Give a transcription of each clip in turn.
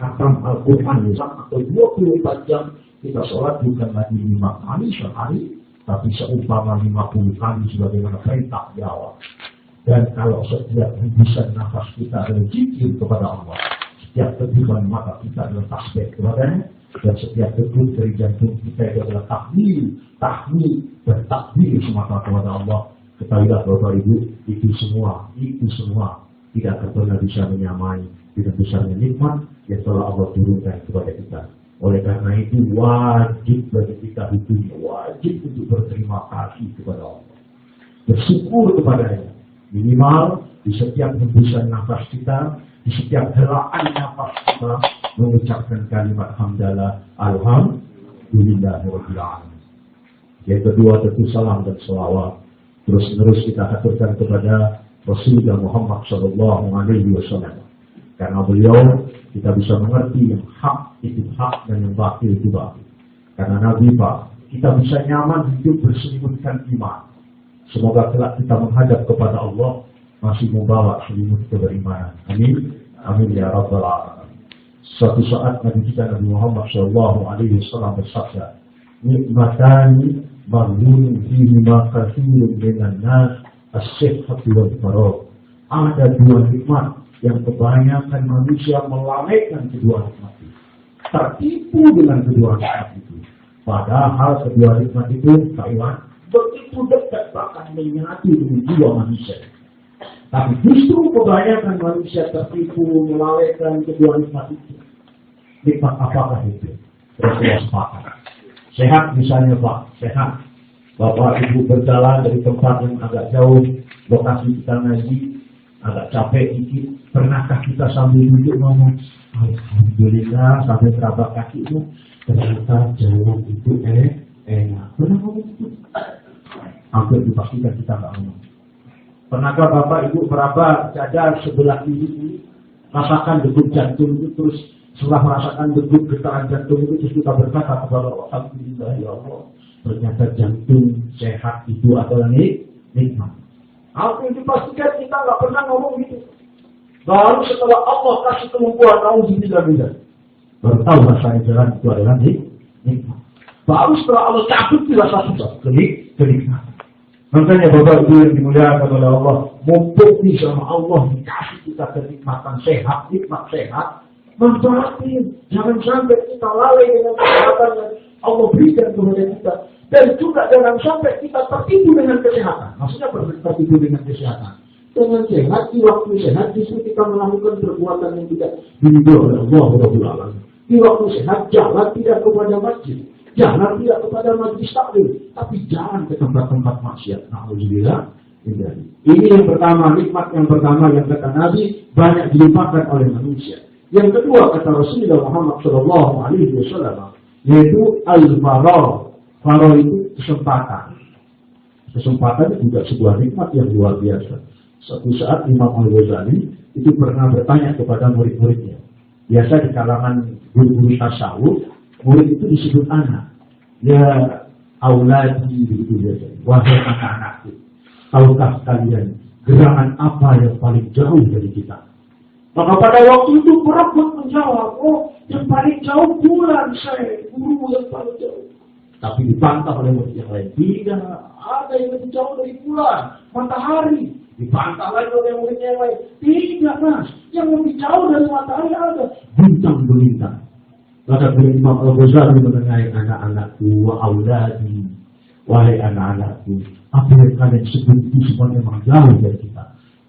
khatam Al-Quran atau 24 jam kita sholat bukan lagi 5 kali sehari, tapi seumpama 50 kali sebagaimana perintah Allah. Dan kalau setiap hembusan nafas kita adalah zikir kepada Allah, setiap teguhan mata kita adalah tasbih kepadanya, dan setiap degup dari jantung kita itu adalah tahmid dan takbir semata kepada Allah. Ketahuilah Bapak Ibu, itu semua tidak akan pernah bisa menyamai dengan besarnya nikmat yang telah Allah turunkan kepada kita. Oleh karena itu wajib bagi kita hukumnya, wajib untuk berterima kasih kepada Allah, bersyukur kepadanya. Minimal di setiap hembusan nafas kita, di setiap helaan nafas kita, mengucapkan kalimat hamdalah, alhamdulillahirabbil alamin. Yang kedua tentu salam dan selawat terus-menerus kita aturkan kepada Rasulullah Muhammad sallallahu alaihi wasallam. Karena beliau kita bisa mengerti yang hak itu hak dan yang batil itu batil. Karena Nabi Pak, kita bisa nyaman hidup berselimutkan iman. Semoga kelak kita menghadap kepada Allah masih membawa selimut keberimanan. Amin. Amin ya rabbal alamin. Suatu saat Nabi kita Nabi Muhammad sallallahu alaihi wasallam bersabda, "Nikmatani maghnun fihima katsirun minan nas, as-sihhatu wal faragh." Ada dua nikmat yang kebanyakan manusia melalaikan kedua nikmat itu, tertipu dengan kedua nikmat itu. Padahal kedua nikmat itu Taiwan begitu dekat, bahkan menyatu dengan jiwa manusia. Tapi justru kebanyakan manusia tertipu melalaikan kedua nikmat itu. Nikmat apakah itu? Rasulullah sepakat. Sehat misalnya Pak, sehat. Bapak Ibu berjalan dari tempat yang agak jauh, lokasi kita ngaji, agak capek dikit. Pernahkah kita sambil duduk ngomong, alhamdulillah, sambil terabak kaki itu, ternyata jalan itu enak. Pernah ngomong itu? Hampir dipastikan kita nggak ngomong. Pernahkah Bapak Ibu meraba dada sebelah kiri ini, rasakan degup jantung itu, terus setelah merasakan degup getaran jantung itu, terus kita berkata kepada Allah, alhamdulillah ya Allah, ternyata jantung sehat itu adalah nikmat. Hampir dipastikan kita nggak pernah ngomong gitu. Baru setelah Allah kasih kemampuan, alhamdulillah, baru tahu rasanya jalan itu adalah nikmat. Baru setelah Allah cabut itu rasa susah, kenikmatan. Makanya Bapak Ibu yang dimuliakan oleh Allah, mumpung sama Allah dikasih kita kenikmatan sehat, nikmat sehat, manfaatin. Jangan sampai kita lalai dengan kesehatan yang Allah berikan kepada kita. Dan juga jangan sampai kita tertipu dengan kesehatan. Maksudnya tertipu dengan kesehatan. Dengan sehat, di waktu sehat, justru kita melakukan perbuatan yang tidak diridhoi oleh Allah Rabbul Alamin. Di waktu sehat, jalan tidak kepada masjid. Jangan tidak kepada majlis taklim, tapi jangan ke tempat-tempat maksiat. Alhamdulillah. Ini yang pertama, nikmat yang pertama yang kata Nabi banyak dilupakan oleh manusia. Yang kedua kata Rasulullah Muhammad sallallahu alaihi wasallam, yaitu al-faragh. Faragh itu kesempatan. Kesempatan itu juga sebuah nikmat yang luar biasa. Suatu saat Imam Al-Ghazali itu pernah bertanya kepada murid-muridnya. Biasa di kalangan guru-guru tasawuf, murid itu disebut anak. Ya auladi begitu biasa. Wahai anak-anakku, tahukah kalian gerangan apa yang paling jauh dari kita? Maka pada waktu itu perempuan menjawab, oh yang paling jauh bulan saya, guru yang paling jauh. Tapi dibantah oleh murid yang lain. Tidak ada yang lebih jauh dari bulan, matahari. Dibantah lagi oleh murid yang lain. Tidak mas, yang lebih jauh dari matahari ada bintang-bintang. Maka Imam Al-Ghazali mengenai anak-anakku wa auladi, wahai anak-anakku, apa yang kalian sebut itu semuanya memang jauh dari kita.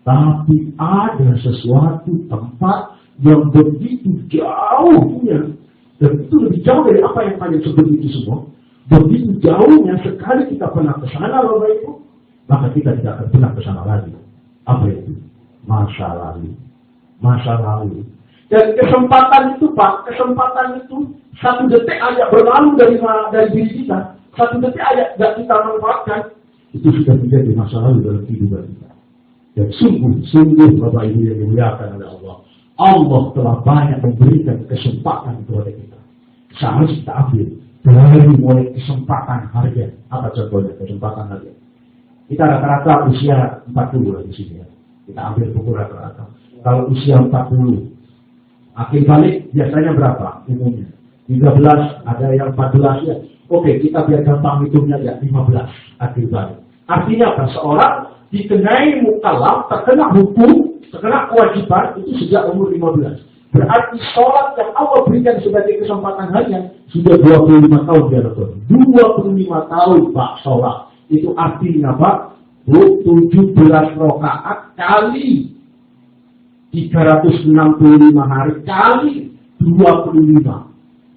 Tapi ada sesuatu tempat yang begitu jauhnya, dan itu lebih jauh dari apa yang kalian sebut itu semua. Begitu jauhnya sekali kita pernah ke sana, Bapak Ibu, maka kita tidak akan pernah ke sana lagi. Apa itu? Masa lalu. Masa lalu. Dan kesempatan itu Pak, kesempatan itu 1 detik aja berlalu dari diri kita, 1 detik aja tidak kita manfaatkan, itu sudah menjadi masa lalu dalam kehidupan kita. Dan sungguh Bapak Ibu yang dimuliakan oleh Allah, Allah telah banyak memberikan kesempatan kepada kita. Seharusnya kita ambil dari mulai kesempatan harga. Apa contohnya kesempatan harga? Kita rata-rata usia 40 di sini ya. Kita ambil pukul rata-rata. Kalau usia 40, Akil balik biasanya berapa umumnya? 13, ada yang 14 ya. Oke, kita biar gampang hitungnya ya 15 akil balik. Artinya apa? Seorang dikenai mukallaf, terkena hukum, terkena kewajiban itu sejak umur 15. Berarti sholat yang Allah berikan sebagai kesempatan hanya sudah 25 tahun dia lakukan. 25 tahun Pak sholat. Itu artinya Pak, 17 rakaat kali 365 hari kali 25.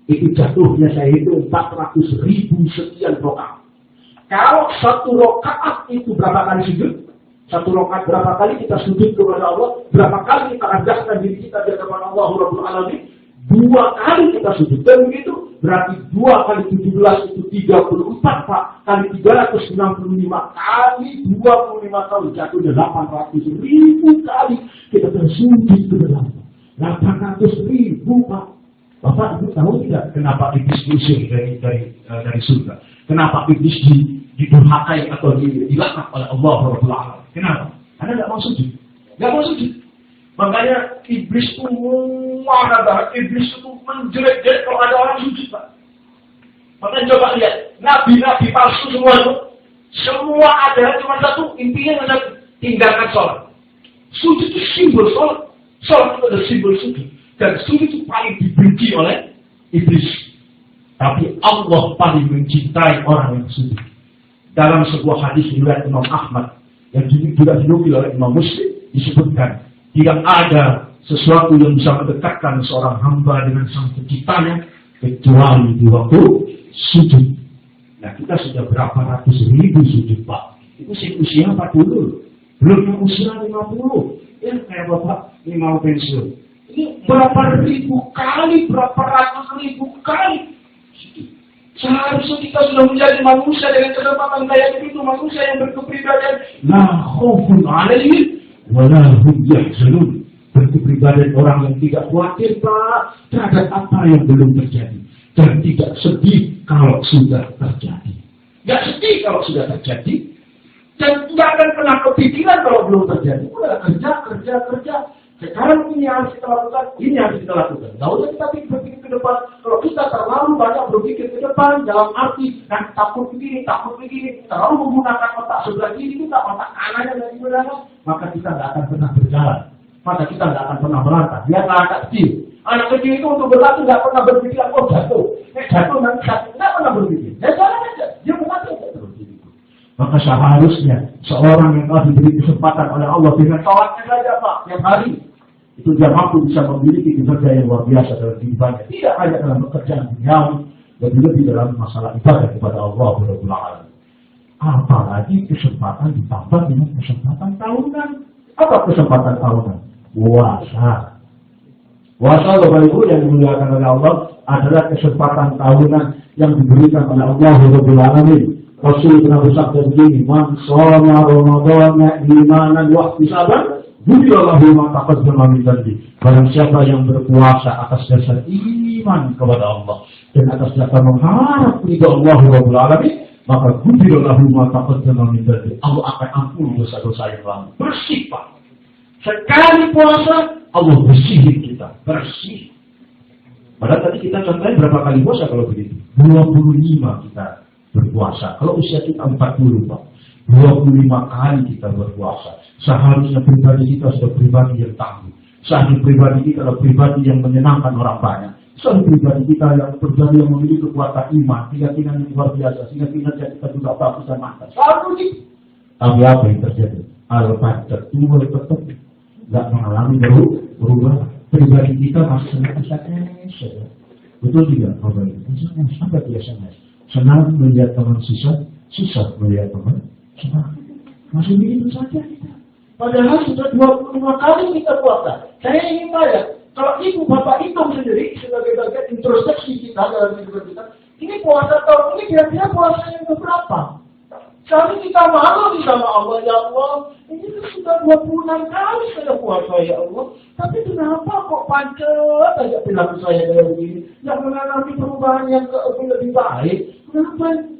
Itu jatuhnya saya hitung 400.000 sekian rakaat. Kalau satu rakaat itu berapa kali sujud? Satu rakaat berapa kali kita sujud kepada Allah? Berapa kali kita rendahkan diri kita di hadapan Allah Rabbul Alamin? 2 kali kita sujud. Dan begitu berarti 2 kali 17 itu 34 Pak. Kali 365 kali 25 tahun jatuhnya 800.000 kali kita bersujud kepada Allah. 800.000 Pak. Bapak Ibu tahu tidak kenapa iblis diusir dari surga? Kenapa iblis didurhakai atau dilaknat oleh Allah Rabbul Alamin? Kenapa? Karena nggak mau sujud. Nggak mau sujud. Makanya iblis itu marah banget. Iblis itu menjelek-jelek kalau ada orang sujud, Pak. Makanya coba lihat. Nabi-nabi palsu semua itu. Semua ada cuma satu. Intinya hanya tinggalkan sholat. Sujud itu simbol sholat. Sholat itu adalah simbol sujud. Dan sujud itu paling dibenci oleh iblis. Tapi Allah paling mencintai orang yang sujud. Dalam sebuah hadis riwayat Imam Ahmad yang juga dinukil oleh Imam Muslim disebutkan tidak ada sesuatu yang bisa mendekatkan seorang hamba dengan sang penciptanya kecuali di waktu sujud. Nah kita sudah berapa ratus ribu sujud Pak. Itu usia 40. Belum yang usia 50. Ya kayak Bapak ini mau pensiun. Ini berapa ribu kali, berapa ratus ribu kali. Seharusnya kita sudah menjadi manusia dengan kesempatan kayak itu, manusia yang berkepribadian la khaufun 'alaihim wa la hum yahzanun. Berkepribadian orang yang tidak khawatir Pak terhadap apa yang belum terjadi dan tidak sedih kalau sudah terjadi. Tidak sedih kalau sudah terjadi dan tidak akan pernah kepikiran kalau belum terjadi. Udah kerja. Sekarang ini harus kita lakukan, ini harus kita lakukan. Tidak usah kita berpikir ke depan. Kalau kita terlalu banyak berpikir ke depan, dalam arti takut begini, terlalu menggunakan otak sebelah kiri, kita otak kanannya dari belakang, maka kita tidak akan pernah berjalan. Maka kita tidak akan pernah melangkah. Dia anak kecil. Anak kecil itu untuk berlatih tidak pernah berpikir, jatuh. Jatuh nanti sakit. Tidak pernah berpikir. Ya jalan aja. Dia berlatih tidak berpikir. Maka seharusnya seorang yang telah diberi kesempatan oleh Allah dengan sholatnya saja Pak, yang hari itu dia mampu bisa memiliki kinerja yang luar biasa dalam kehidupannya. Tidak hanya dalam pekerjaan duniawi, lebih-lebih dalam masalah ibadah kepada Allah Rabbul Alamin. Apalagi kesempatan ditambah dengan kesempatan tahunan. Apa kesempatan tahunan? Puasa. Puasa Bapak Ibu yang dimuliakan oleh Allah adalah kesempatan tahunan yang diberikan oleh Allah Rabbul Alamin. Rasul pernah bersabda begini, "Man shoma Ramadhana imanan wa ihtisaban, ghufirallahu ma taqaddama min dhanbi." Barang siapa yang berpuasa atas dasar iman kepada Allah dan atas dasar mengharap ridha Allah Rabbul Alamin, maka ghufirallahu ma taqaddama min dhanbi. Allah akan ampuni dosa-dosa yang lalu. Bersih Pak. Sekali puasa Allah bersihin kita, bersih. Padahal tadi kita contohnya berapa kali puasa kalau begitu? 25 kita berpuasa. Kalau usia kita 40 Pak, 25 kali kita berpuasa. Seharusnya pribadi kita sudah pribadi yang tangguh. Seharusnya pribadi kita adalah pribadi yang menyenangkan orang banyak. Seharusnya pribadi kita yang pribadi yang memiliki kekuatan iman, keyakinan yang luar biasa, sehingga kinerja kita juga bagus dan mantap. Seharusnya. Tapi apa yang terjadi? Al-Fajr tua tetap tidak mengalami berubah. Pribadi kita masih sangat betul tidak? Sampai biasanya. Senang melihat teman susah melihat teman senang. Masih begitu saja kita. Padahal sudah 25 kali kita puasa. Saya ingin tanya, kalau ibu bapak hitung sendiri sebagai bagian introspeksi kita dalam hidup kita, ini puasa tahun ini kira-kira puasa yang keberapa? Kali kita malu sama Allah, ya Allah, ini sudah 26 kali saya puasa ya Allah. Tapi kenapa kok pancet aja bilang saya kayak begini? Yang mengalami perubahan yang lebih baik. Kenapa?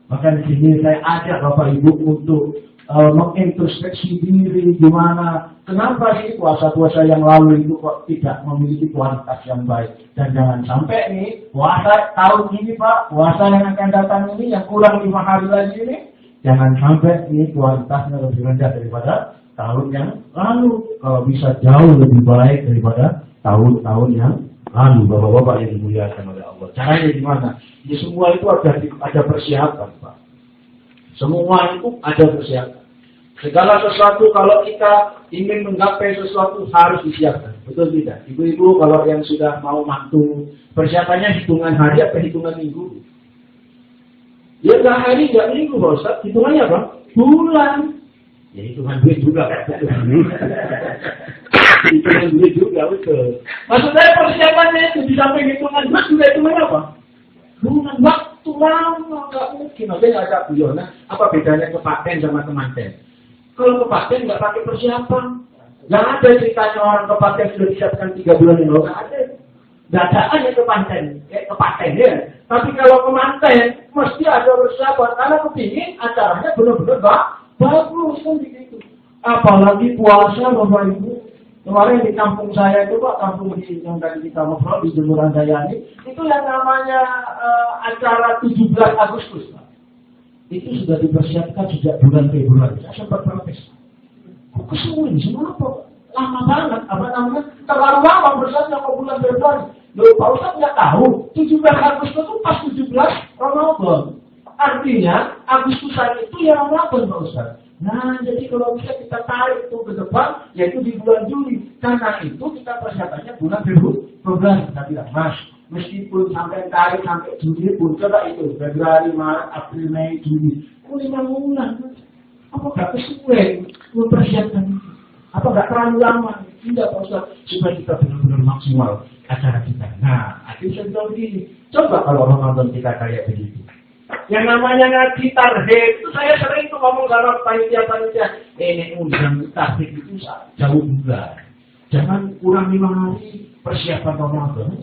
Maka di sini saya ajak Bapak Ibu untuk mengintrospeksi diri gimana, kenapa sih puasa-puasa yang lalu itu kok tidak memiliki kualitas yang baik. Dan jangan sampai nih puasa tahun ini Pak, puasa yang akan datang ini yang kurang 5 hari lagi ini, jangan sampai ini kualitasnya lebih rendah daripada tahun yang lalu. Kalau bisa jauh lebih baik daripada tahun-tahun yang lalu, Bapak-bapak yang dimuliakan oleh Allah. Caranya gimana? Ya semua itu ada persiapan Pak. Semua itu ada persiapan. Segala sesuatu kalau kita ingin menggapai sesuatu harus disiapkan. Betul tidak? Ibu-ibu kalau yang sudah mau mantu, persiapannya hitungan hari atau hitungan minggu? Ya nggak hari, nggak minggu Pak Ustaz. Hitungannya apa? Bulan. Ya hitungan duit juga kan? Hitungan duit juga, betul. Maksud saya persiapannya itu di samping hitungan duit juga hitungan apa? Bulan, waktu lama, nggak mungkin. Oke, nggak ada guyonan. Apa bedanya kepaten sama kemanten? Kalau kepaten nggak pakai persiapan. Nggak ada ceritanya orang kepaten sudah disiapkan 3 bulan yang lalu. Nggak ada. Dadaan ya kepaten ya. Tapi kalau kemanten, mesti ada persiapan. Karena kepingin acaranya benar-benar bagus kan begitu. Apalagi puasa Bapak Ibu. Kemarin di kampung saya itu Pak, kampung yang tadi kita ngobrol di Jemuran Dayani, itu yang namanya acara 17 Agustus Pak. Itu sudah dipersiapkan sejak bulan Februari. Saya sempat protes. Kok kesuwen semua apa? Lama banget, apa namanya? Terlalu lama bersama ke bulan Februari. Loh, Pak Ustadz nggak tahu, 17 Agustus itu pas 17 Ramadan. Artinya, Agustusan itu ya Ramadan Pak Ustadz. Nah, jadi kalau bisa kita tarik itu ke depan, yaitu di bulan Juli. Karena itu kita persiapannya bulan Februari. Kita bilang, Mas, meskipun sampai tarik sampai Juli pun, coba itu, Februari, Maret, April, Mei, Juli. 5 bulan. Apa nggak kesuwen mempersiapkan itu? Apa nggak terlalu lama? Tidak, Pak Ustaz. Supaya kita benar-benar maksimal acara kita. Nah, akhirnya saya bilang begini. Coba kalau Ramadan kita kayak begitu. Yang namanya ngaji tarhib itu saya sering tuh ngomong sama panitia-panitia. Ini undang tarhib itu jauh juga. Jangan kurang 5 hari persiapan Ramadan.